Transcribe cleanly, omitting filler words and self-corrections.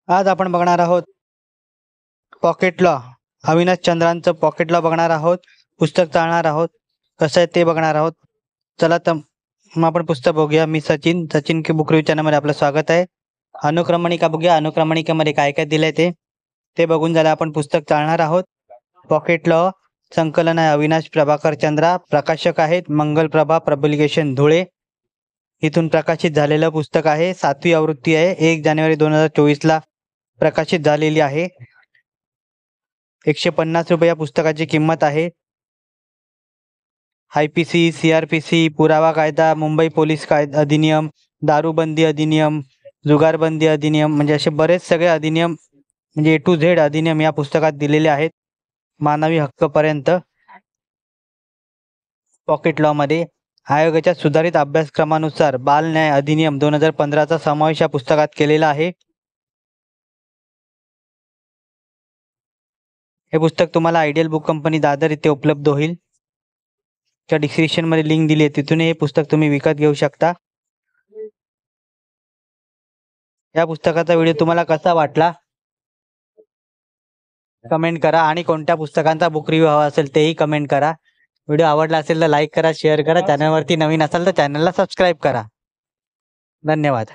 आज आपण बघणार आहोत पॉकेट लॉ. अविनाश चंद्रांचं पॉकेट लॉ बघणार आहोत. पुस्तक चालणार आहोत. कसं आहे ते बघणार आहोत. चला तर मग आपण पुस्तक बघूया. मी सचिन की बुक रिव्ह्यू चॅनलमध्ये आपलं स्वागत आहे. अनुक्रमणिका बघूया. अनुक्रमणिकेमध्ये काय काय दिलंय ते बघून झालं आपण पुस्तक चालणार आहोत. पॉकेट लॉ संकलन आहे अविनाश प्रभाकर चंद्रा. प्रकाशक आहेत मंगलप्रभा पब्लिकेशन धुळे. इथून प्रकाशित झालेलं पुस्तक आहे. 7वी आवृत्ती आहे. 1 जानेवारी 2024 प्रकाशित झालेली आहे. 150 रुपये या पुस्तकाची किंमत आहे. IPC, CRPC, पुरावा कायदा, मुंबई पोलीस कायदा अधिनियम, दारूबंदी अधिनियम, जुगारबंदी अधिनियम म्हणजे असे बरेच सगळे अधिनियम म्हणजे A to Z अधिनियम या पुस्तकात दिलेले आहेत. मानवी हक्कपर्यंत पॉकेट लॉ मध्ये आयोगाच्या सुधारित अभ्यासक्रमानुसार बाल न्याय अधिनियम 2015चा समावेश या पुस्तकात केलेला आहे. हे पुस्तक तुम्हाला आयडियल बुक कंपनी दादर इथे उपलब्ध होईल. त्या डिस्क्रिप्शन मध्ये लिंक दिली आहे, तिथून हे पुस्तक तुम्ही विकत घेऊ शकता. या पुस्तकाचा व्हिडिओ तुम्हाला कसा वाटला कमेंट करा आणि कोणत्या पुस्तकांचा बुक रिव्ह्यू हवा असेल तेही कमेंट करा. व्हिडिओ आवडला असेल तर लाईक करा, शेअर करा. चॅनलवरती नवीन असाल तर चॅनलला सबस्क्राईब करा. धन्यवाद.